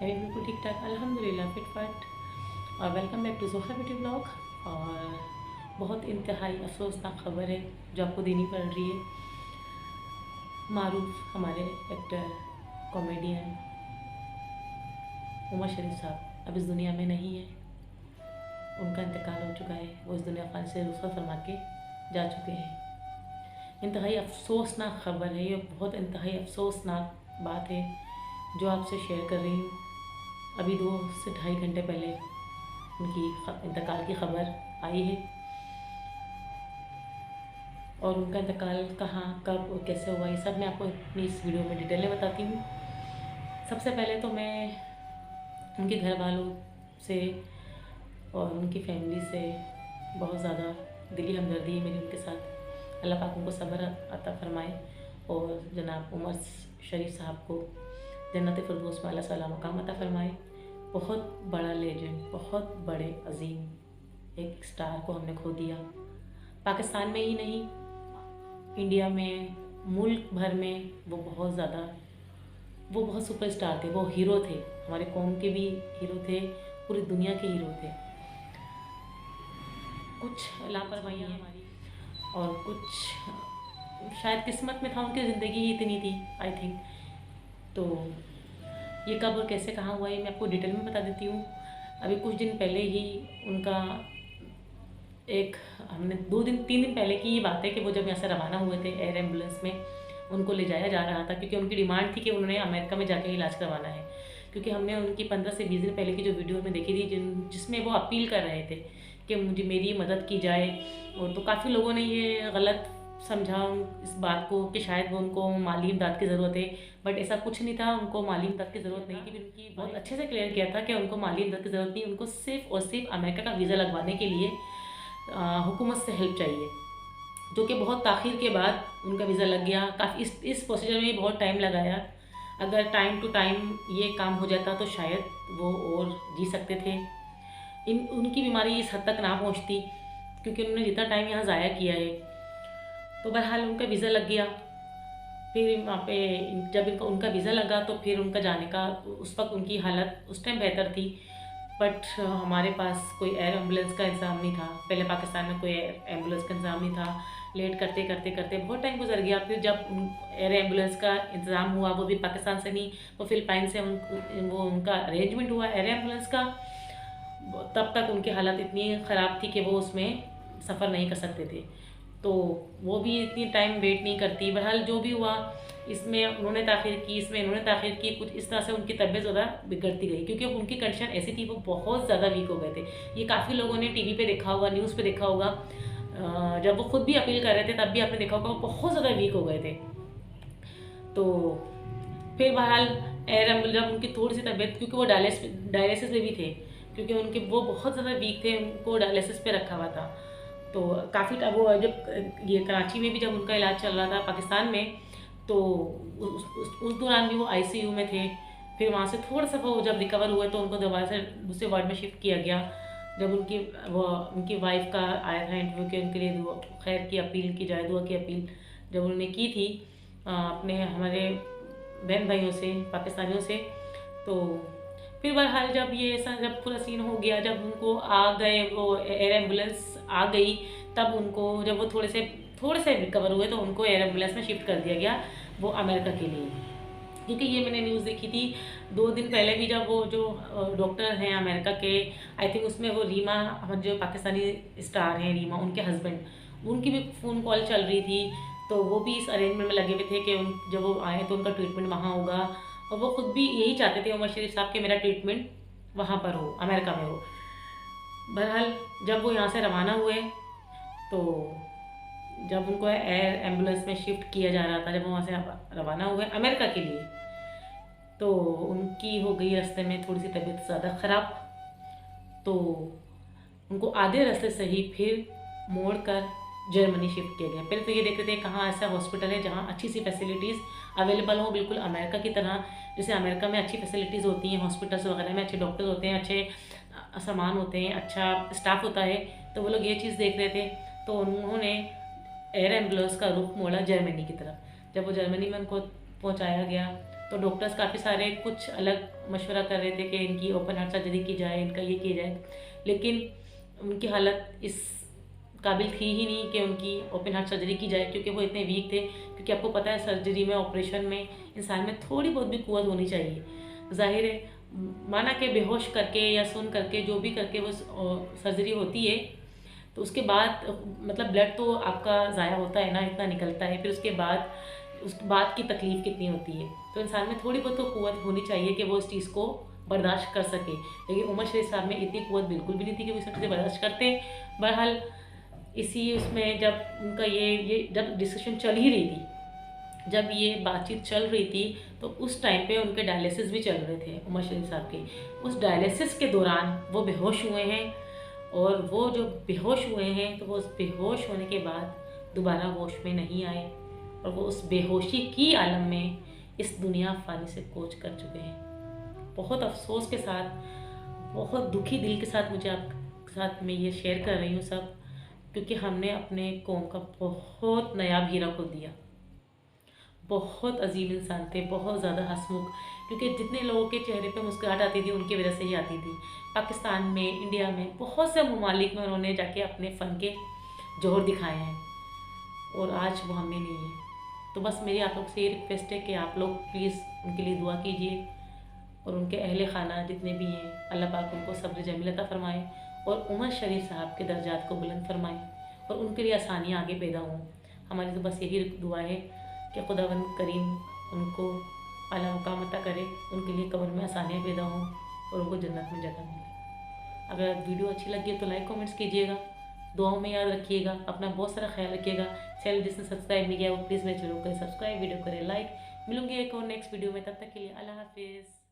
मैं भी बिल्कुल ठीक ठाक अल्हम्दुलिल्लाह फिट फाट। और वेलकम बैक टू जोहा ब्यूटी ब्लॉग। और बहुत इंतहाई अफसोसनाक खबर है जो आपको देनी पड़ रही है। मारूफ हमारे एक्टर कॉमेडियन उमर शरीफ साहब अब इस दुनिया में नहीं है। उनका इंतकाल हो चुका है। वो इस दुनिया फान से रुखसत फरमा के जा चुके हैं। इंतहाई अफसोसनाक खबर है। ये बहुत इंतहाई अफसोसनाक बात है जो आपसे शेयर कर रही हूँ। अभी 2 से ढाई घंटे पहले उनकी इंतकाल की खबर आई है। और उनका इंतकाल कहाँ, कब और कैसे हुआ, ये सब मैं आपको अपनी इस वीडियो में डिटेल में बताती हूँ। सबसे पहले तो मैं उनके घर वालों से और उनकी फैमिली से बहुत ज़्यादा दिली हमदर्दी है मेरी उनके साथ। अल्लाह पाक उनको सब्र अता फरमाए और जनाब उमर शरीफ साहब को जन्नत फिरदौस में अल्लाह ताला मकाम अता फरमाए। बहुत बड़ा लेजेंड, बहुत बड़े अजीम एक स्टार को हमने खो दिया। पाकिस्तान में ही नहीं, इंडिया में, मुल्क भर में वो बहुत सुपरस्टार थे। वो हीरो थे, हमारे कौम के भी हीरो थे, पूरी दुनिया के हीरो थे। कुछ लापरवाही हमारी और कुछ शायद किस्मत में था, उनकी ज़िंदगी ही इतनी थी आई थिंक। तो ये कब और कैसे कहाँ हुआ ये मैं आपको डिटेल में बता देती हूँ। अभी कुछ दिन पहले ही उनका हमने 2-3 दिन पहले की ये बात है कि वो जब यहाँ से रवाना हुए थे एयर एम्बुलेंस में, उनको ले जाया जा रहा था क्योंकि उनकी डिमांड थी कि उन्होंने अमेरिका में जाके इलाज करवाना है। क्योंकि हमने उनकी 15 से 20 दिन पहले की जो वीडियो में देखी थी जिसमें वो अपील कर रहे थे कि मुझे मेरी मदद की जाए। और तो काफ़ी लोगों ने ये गलत समझा इस बात को कि शायद वो उनको माली इमदाद की ज़रूरत है, बट ऐसा कुछ नहीं था। उनको माली इमदाद की ज़रूरत नहीं थी। उनकी बहुत अच्छे से क्लियर किया था कि उनको माली इमदाद की ज़रूरत नहीं, उनको सिर्फ और सिर्फ अमेरिका का वीज़ा लगवाने के लिए हुकूमत से हेल्प चाहिए। जो कि बहुत ताख़ीर के बाद उनका वीज़ा लग गया। काफ़ी इस प्रोसीजर में बहुत टाइम लगाया। अगर टाइम टू टाइम ये काम हो जाता तो शायद वो और जी सकते थे। उनकी बीमारी इस हद तक ना पहुँचती क्योंकि उन्होंने जितना टाइम यहाँ ज़ाया किया है। तो बहरहाल उनका वीज़ा लग गया। फिर वहाँ पे जब उनका वीज़ा लगा तो फिर उनका जाने का, उस वक्त उनकी हालत उस टाइम बेहतर थी, बट हमारे पास कोई एयर एम्बुलेंस का इंतज़ाम नहीं था। पहले पाकिस्तान में कोई एयर एम्बुलेंस का इंतज़ाम नहीं था। लेट करते करते करते बहुत टाइम गुजर गया। फिर जब एयर एम्बुलेंस का इंतज़ाम हुआ, वो भी पाकिस्तान से नहीं, वो फिलिपाइन से वो उनका अरेंजमेंट हुआ एयर एम्बुलेंस का, तब तक उनकी हालत इतनी ख़राब थी कि वो उसमें सफ़र नहीं कर सकते थे। तो वो भी इतनी टाइम वेट नहीं करती। बहरहाल जो भी हुआ, इसमें उन्होंने ताख़ीर की, इसमें इन्होंने ताख़ीर की, कुछ इस तरह से उनकी तबीयत ज़्यादा बिगड़ती गई क्योंकि उनकी कंडीशन ऐसी थी, वो बहुत ज़्यादा वीक हो गए थे। ये काफ़ी लोगों ने टीवी पे देखा होगा, न्यूज़ पे देखा होगा। जब वो खुद भी अपील कर रहे थे तब भी आपने देखा होगा वो बहुत ज़्यादा वीक हो गए थे। तो फिर बहरहाल एयर एम्बुलेंस जब उनकी थोड़ी सी तबीयत, क्योंकि वो डायलिसिस में भी थे, क्योंकि उनके वो बहुत ज़्यादा वीक थे, उनको डायलिसिस पे रखा हुआ था। तो काफ़ी वो जब ये कराची में भी जब उनका इलाज चल रहा था पाकिस्तान में, तो उस दौरान भी वो आईसीयू में थे। फिर वहाँ से थोड़ा सा वो जब रिकवर हुए तो उनको दोबारा से दूसरे वार्ड में शिफ्ट किया गया। जब उनकी वाइफ का आया था इंटरव्यू के उनके लिए दुआ खैर की अपील की जाए, दुआ की अपील जब उन्होंने की थी अपने हमारे बहन भाइयों से, पाकिस्तानियों से। तो फिर बहरहाल जब पूरा सीन हो गया, जब उनको आ गए, वो एयर एम्बुलेंस आ गई, तब उनको जब वो थोड़े से रिकवर हुए तो उनको एयर एम्बुलेंस में शिफ्ट कर दिया गया, वो अमेरिका के लिए। क्योंकि ये मैंने न्यूज़ देखी थी 2 दिन पहले भी, जब वो जो डॉक्टर हैं अमेरिका के, आई थिंक उसमें वो रीमा, जो पाकिस्तानी स्टार हैं रीमा, उनके हस्बैंड, उनकी भी फ़ोन कॉल चल रही थी। तो वो भी इस अरेंजमेंट में लगे हुए थे कि जब वो आए तो उनका ट्रीटमेंट वहाँ होगा। और वो खुद भी यही चाहते थे उमर शरीफ साहब कि मेरा ट्रीटमेंट वहाँ पर हो, अमेरिका में हो। बहरहाल जब वो यहाँ से रवाना हुए तो जब उनको एयर एम्बुलेंस में शिफ्ट किया जा रहा था, जब वो वहाँ से रवाना हुए अमेरिका के लिए, तो उनकी हो गई रास्ते में थोड़ी सी तबीयत ज़्यादा ख़राब। तो उनको आधे रास्ते से ही फिर मोड़ कर जर्मनी शिफ्ट किया गया। पहले तो ये देख रहे थे कहाँ ऐसा हॉस्पिटल है जहाँ अच्छी सी फैसिलिटीज़ अवेलेबल हो, बिल्कुल अमेरिका की तरह। जैसे अमेरिका में अच्छी फैसिलिटीज़ होती हैं, हॉस्पिटल्स वगैरह में अच्छे डॉक्टर्स होते हैं, अच्छे सामान होते हैं, अच्छा स्टाफ होता है। तो वो लोग ये चीज़ देख रहे थे, तो उन्होंने एयर एम्बुलेंस का रुख मोड़ा जर्मनी की तरफ। जब वो जर्मनी में उनको पहुँचाया गया तो डॉक्टर्स काफ़ी सारे कुछ अलग मशवरा कर रहे थे कि इनकी ओपन हार्ट सर्जरी की जाए, इनका ये किया जाए, लेकिन उनकी हालत इस काबिल थी ही नहीं कि उनकी ओपन हार्ट सर्जरी की जाए, क्योंकि वो इतने वीक थे। क्योंकि आपको पता है सर्जरी में, ऑपरेशन में इंसान में थोड़ी बहुत भी कुव्वत होनी चाहिए। ज़ाहिर है, माना कि बेहोश करके या सुन करके जो भी करके वो सर्जरी होती है, तो उसके बाद मतलब ब्लड तो आपका ज़ाया होता है ना, इतना निकलता है, फिर उसके बाद की तकलीफ़ कितनी होती है। तो इंसान में थोड़ी बहुत तो कुव्वत होनी चाहिए कि वो इस चीज़ को बर्दाश्त कर सके। लेकिन उमर शरीफ साहब में इतनी कुव्वत बिल्कुल भी नहीं थी कि वो इस चीज़ें बर्दाश्त करते। बहरहाल इसी उसमें जब उनका ये जब डिस्कशन चल ही रही थी, जब ये बातचीत चल रही थी, तो उस टाइम पे उनके डायलिसिस भी चल रहे थे उमर शरीफ साहब के। उस डायलिसिस के दौरान वो बेहोश हुए हैं, और वो जो बेहोश हुए हैं तो वो उस बेहोश होने के बाद दोबारा होश में नहीं आए, और वो उस बेहोशी की आलम में इस दुनिया फ़ानी से कूच कर चुके हैं। बहुत अफसोस के साथ, बहुत दुखी दिल के साथ मुझे आपके साथ मैं ये शेयर कर रही हूँ सब, क्योंकि हमने अपने कौम का बहुत नायाब हीरा खो दिया। बहुत अजीम इंसान थे, बहुत ज़्यादा हंसमुख, क्योंकि जितने लोगों के चेहरे पे मुस्कुराहट आती थी उनकी वजह से ही आती थी। पाकिस्तान में, इंडिया में, बहुत से ममालिक में उन्होंने जाके अपने फ़न के जोहर दिखाए हैं, और आज वो हमें नहीं है। तो बस मेरी आप लोग से ये रिक्वेस्ट है कि आप लोग प्लीज़ उनके लिए दुआ कीजिए, और उनके अहले खाना जितने भी हैं, अल्लाह पाक उनको सब्र जमील अता फ़रमाए, और उमर शरीफ साहब के दर्जात को बुलंद फरमाए, और उनके लिए आसानियाँ आगे पैदा हों। हमारी तो बस यही दुआ है कि खुदावंद करीम उनको आला मुकाम अता करे, उनके लिए कब्र में आसानियाँ पैदा हों, और उनको जन्नत में जगह मिले। अगर वीडियो अच्छी लगी है तो लाइक कमेंट्स कीजिएगा, दुआओं में याद रखिएगा, अपना बहुत सारा ख्याल रखिएगा। चैनल जिसने सब्सक्राइब नहीं किया वो प्लीज़ मेरे चैनल को सब्सक्राइब, वीडियो करें लाइक। मिलूंगी एक और नेक्स्ट वीडियो में, तब तक के लिए अल्लाह हाफिज़।